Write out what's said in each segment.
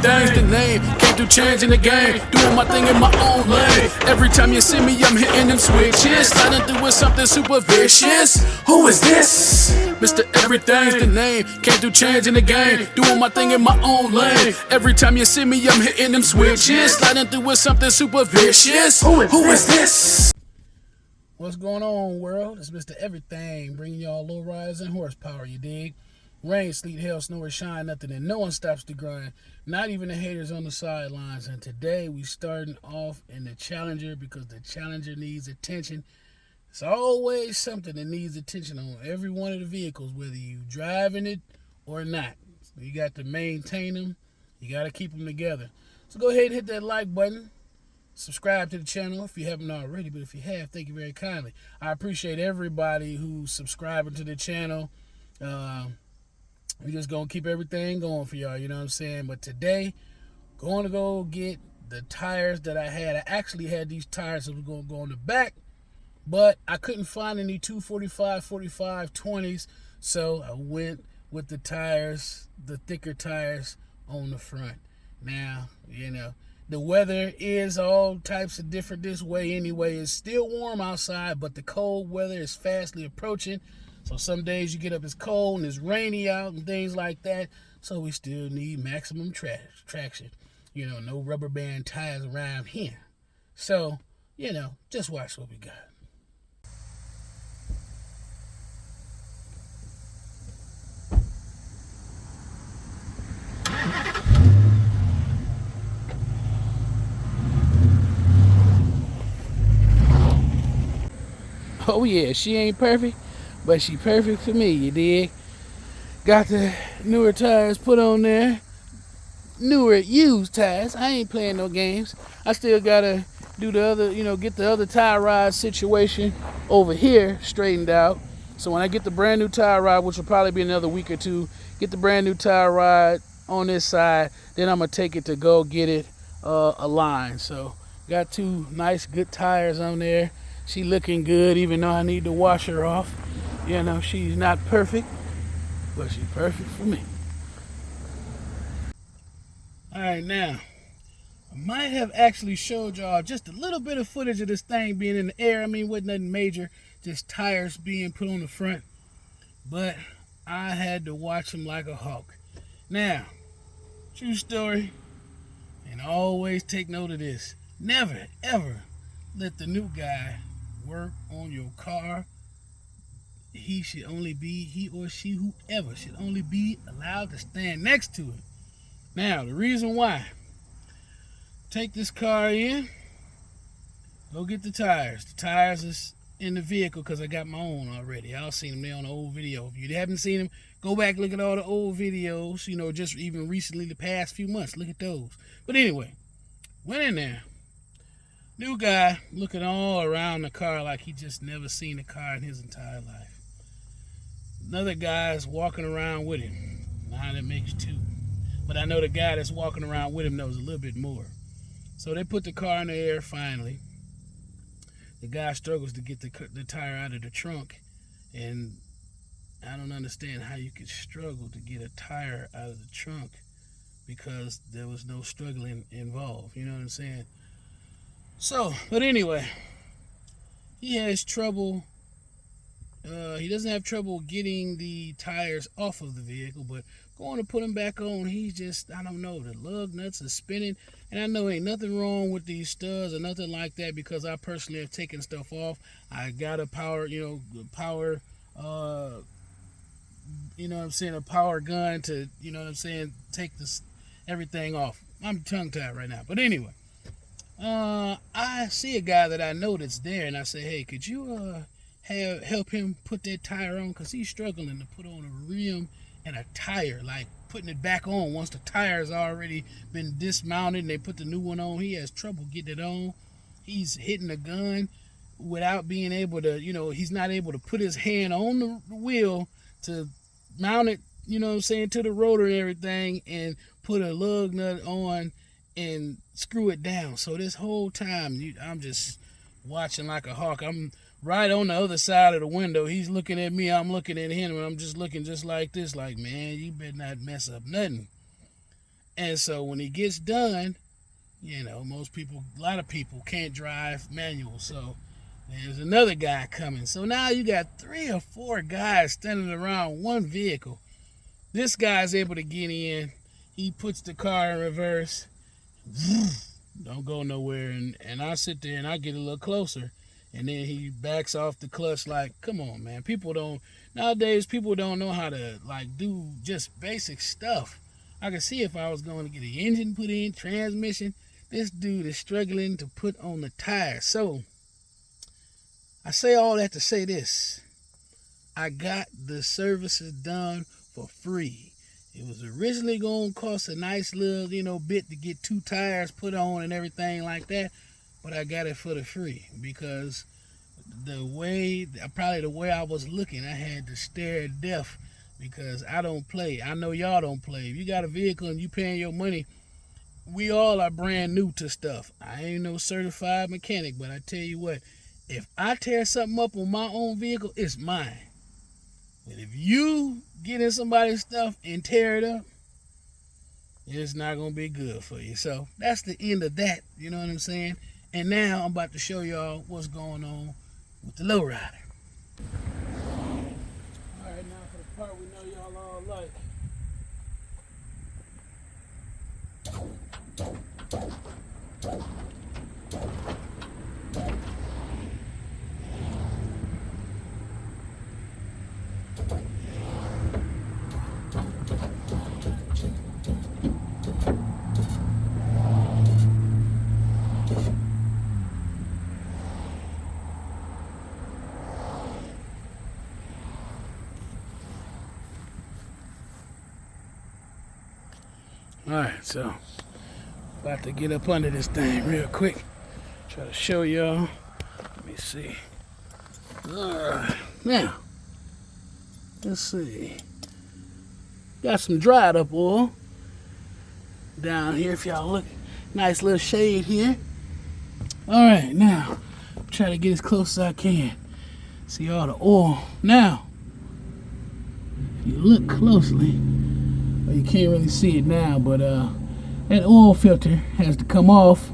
everything's the name. Came through changing the game, doing my thing in my own lane. Every time you see me, I'm hitting them switches, sliding through with something super vicious. Who is this? Mr. Everything's the name. Came through changing the game, doing my thing in my own lane. Every time you see me, I'm hitting them switches, sliding through with something super vicious. Who is this? What's going on, world? It's Mr. Everything, bringing y'all low riders and horsepower, you dig? Rain, sleet, hail, snow, or shine, nothing, and no one stops the grind. Not even the haters on the sidelines. And today we starting off in the Challenger because the Challenger needs attention. It's always something that needs attention on every one of the vehicles, whether you driving it or not. So you got to maintain them. You got to keep them together. So go ahead and hit that like button. Subscribe to the channel if you haven't already, but if you have, thank you very kindly. I appreciate everybody who's subscribing to the channel. We're just going to keep everything going for y'all, you know what I'm saying? But today, going to go get the tires that I had. I actually had these tires that were going to go on the back, but I couldn't find any 245, 45, 20s, so I went with the tires, the thicker tires on the front. Now, you know, the weather is all types of different this way anyway. It's still warm outside, but the cold weather is fastly approaching. So some days you get up, it's cold and it's rainy out and things like that. So we still need maximum traction. You know, no rubber band tires around here. So, you know, just watch what we got. Oh yeah, she ain't perfect, but she perfect for me, you dig? Got the newer tires put on there. Newer used tires. I ain't playing no games. I still gotta do the other, you know, get the other tie rod situation over here straightened out. So when I get the brand new tie rod, which will probably be another week or two, get the brand new tie rod on this side, then I'm gonna take it to go get it aligned. So got two nice good tires on there. She looking good, even though I need to wash her off. You know, she's not perfect, but she's perfect for me. All right, now, I might have actually showed y'all just a little bit of footage of this thing being in the air. I mean, wasn't nothing major, just tires being put on the front. But I had to watch them like a hawk. Now, true story, and always take note of this. Never, ever let the new guy work on your car. He or she, whoever, should only be allowed to stand next to it. Now, the reason why, take this car in, go get the tires. The tires is in the vehicle because I got my own already. Y'all seen them there on the old video. If you haven't seen them, go back, look at all the old videos, you know, just even recently, the past few months, look at those. But anyway, went in there. New guy looking all around the car like he just never seen a car in his entire life. Another guy's walking around with him. Now that makes two. But I know the guy that's walking around with him knows a little bit more. So they put the car in the air finally. The guy struggles to get the tire out of the trunk. And I don't understand how you could struggle to get a tire out of the trunk because there was no struggling involved. You know what I'm saying? So, but anyway, he has trouble. He doesn't have trouble getting the tires off of the vehicle, but going to put them back on, he's just, I don't know, the lug nuts are spinning. And I know ain't nothing wrong with these studs or nothing like that because I personally have taken stuff off. I got a power, you know, you know what I'm saying, a power gun to, you know what I'm saying, take this everything off. I'm tongue-tied right now. But anyway. I see a guy that I know that's there, and I say, hey, could you help him put that tire on? Because he's struggling to put on a rim and a tire, like putting it back on once the tire's already been dismounted and they put the new one on. He has trouble getting it on. He's hitting the gun without being able to, you know, he's not able to put his hand on the wheel to mount it, you know what I'm saying, to the rotor and everything and put a lug nut on and screw it down. So this whole time, I'm just watching like a hawk. I'm right on the other side of the window. He's looking at me. I'm looking at him. And I'm just looking just like this. Like, man, you better not mess up nothing. And so when he gets done, you know, a lot of people can't drive manual. So there's another guy coming. So now you got 3 or 4 guys standing around one vehicle. This guy's able to get in. He puts the car in reverse. Don't go nowhere. And I sit there and I get a little closer. And then he backs off the clutch like, come on, man. Nowadays, people don't know how to, like, do just basic stuff. I could see if I was going to get an engine put in, transmission. This dude is struggling to put on the tires. So, I say all that to say this. I got the services done for free. It was originally going to cost a nice little, bit to get 2 tires put on and everything like that. But I got it for the free because the way I was looking, I had to stare at death because I don't play. I know y'all don't play. If you got a vehicle and you paying your money, we all are brand new to stuff. I ain't no certified mechanic, but I tell you what, if I tear something up on my own vehicle, it's mine. But if you get in somebody's stuff and tear it up, it's not going to be good for you. So that's the end of that. You know what I'm saying? And now I'm about to show y'all what's going on with the Lowrider. Alright, now for the part we know y'all all like. Alright, so about to get up under this thing real quick. Try to show y'all. Let me see. Alright, now let's see. Got some dried up oil down here if y'all look. Nice little shade here. Alright, now try to get as close as I can. See all the oil. Now, if you look closely, well, you can't really see it now, but that oil filter has to come off.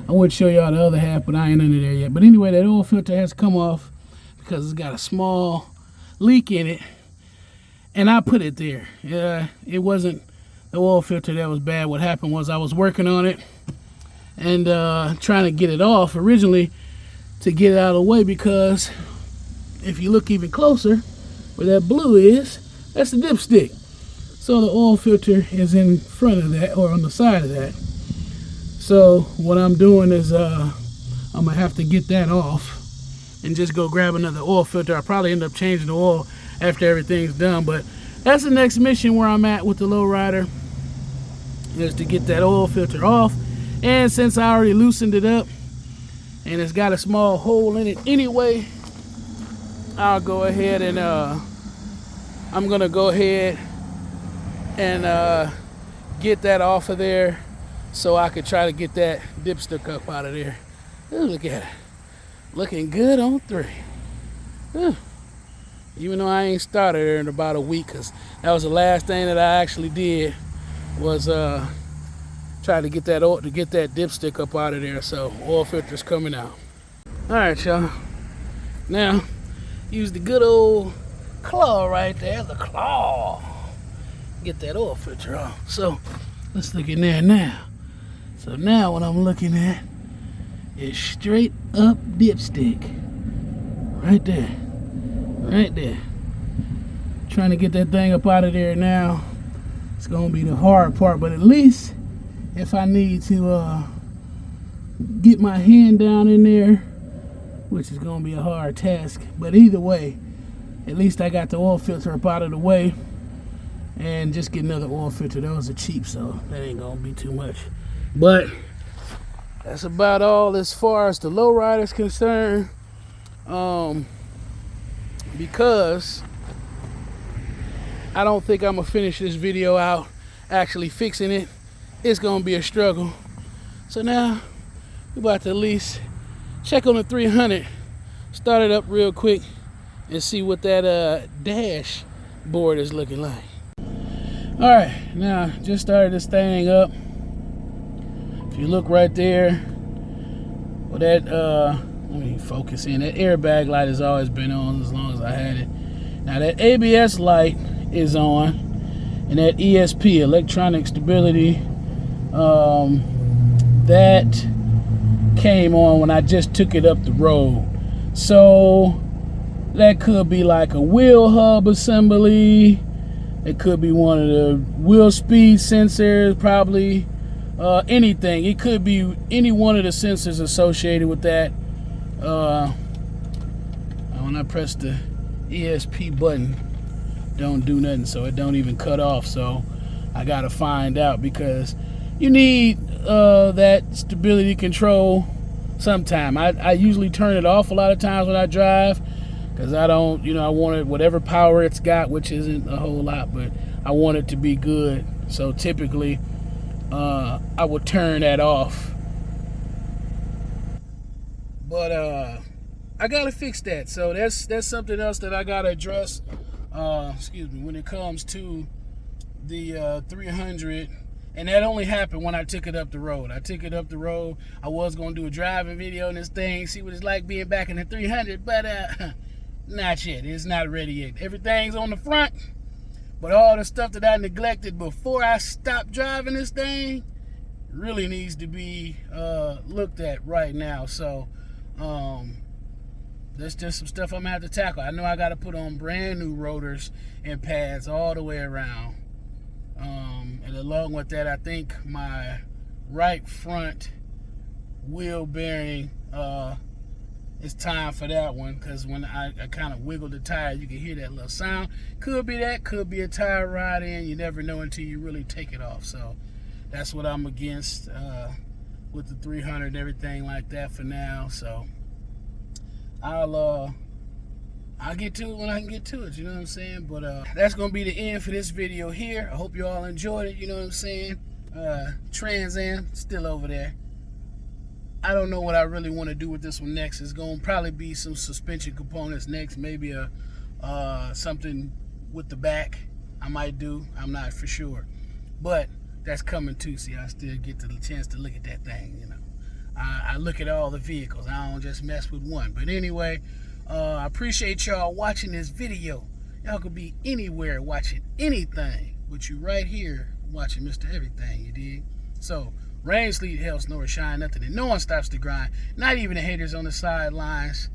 I would show y'all the other half, but I ain't under there yet. But anyway, that oil filter has to come off because it's got a small leak in it, and I put it there. It wasn't the oil filter that was bad. What happened was I was working on it and trying to get it off originally to get it out of the way, because if you look even closer where that blue is, that's the dipstick. So the oil filter is in front of that, or on the side of that. So what I'm doing is I'm gonna have to get that off and just go grab another oil filter. I'll probably end up changing the oil after everything's done, but that's the next mission where I'm at with the Lowrider, is to get that oil filter off. And since I already loosened it up and it's got a small hole in it anyway, I'll go ahead and I'm gonna go ahead and get that off of there so I could try to get that dipstick up out of there. Ooh, look at it. Looking good on 3. Ooh. Even though I ain't started there in about a week, because that was the last thing that I actually did was try to get that dipstick up out of there. So oil filter's coming out. Alright, y'all. Now, use the good old claw right there, the claw. Get that oil filter off. So let's look in there now. So now what I'm looking at is straight up dipstick. Right there. Right there. Trying to get that thing up out of there now. It's gonna be the hard part, but at least if I need to get my hand down in there, which is gonna be a hard task, but either way, at least I got the oil filter up out of the way. And just get another oil filter. Those are cheap, so that ain't gonna be too much. But that's about all as far as the Lowrider is concerned. Because I don't think I'm gonna finish this video out actually fixing it. It's gonna be a struggle. So now we're about to at least check on the 300, start it up real quick, and see what that dashboard is looking like. All right, now just started this thing up. If you look right there, well, that let me focus in. That airbag light has always been on as long as I had it. Now that ABS light is on, and that ESP, electronic stability, that came on when I just took it up the road. So that could be like a wheel hub assembly. It could be one of the wheel speed sensors, probably anything. It could be any one of the sensors associated with that. When I press the ESP button, don't do nothing, so it don't even cut off. So I gotta find out, because you need that stability control sometime. I usually turn it off a lot of times when I drive, because I don't, I want it, whatever power it's got, which isn't a whole lot, but I want it to be good. So typically I will turn that off. But I gotta fix that. So that's something else that I gotta address. Excuse me, when it comes to the 300. And that only happened when I took it up the road. I took it up the road. I was gonna do a driving video on this thing, see what it's like being back in the 300, but not yet. It's not ready yet. Everything's on the front, but all the stuff that I neglected before I stopped driving this thing really needs to be looked at right now. So there's just some stuff I'm gonna have to tackle. I know I gotta put on brand new rotors and pads all the way around. And along with that, I think my right front wheel bearing, it's time for that one, because when I kind of wiggle the tire, you can hear that little sound. Could be that, could be a tire ride in. You never know until you really take it off. So that's what I'm against with the 300 and everything like that for now. So I'll get to it when I can get to it, you know what I'm saying? But that's gonna be the end for this video here. I hope you all enjoyed it, you know what I'm saying? Trans Am still over there. I don't know what I really want to do with this one next. It's gonna probably be some suspension components next, maybe a something with the back I might do. I'm not for sure, but that's coming too. See, I still get the chance to look at that thing, you know. I look at all the vehicles. I don't just mess with one. But anyway, I appreciate y'all watching this video. Y'all could be anywhere watching anything, but you right here watching Mr. Everything, you dig? So, rain, sleet, hail, snow, or shine, nothing, and no one stops the grind. Not even the haters on the sidelines.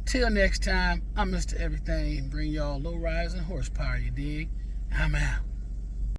Till next time, I'm Mr. Everything. Bring y'all low rise and horsepower, you dig? I'm out.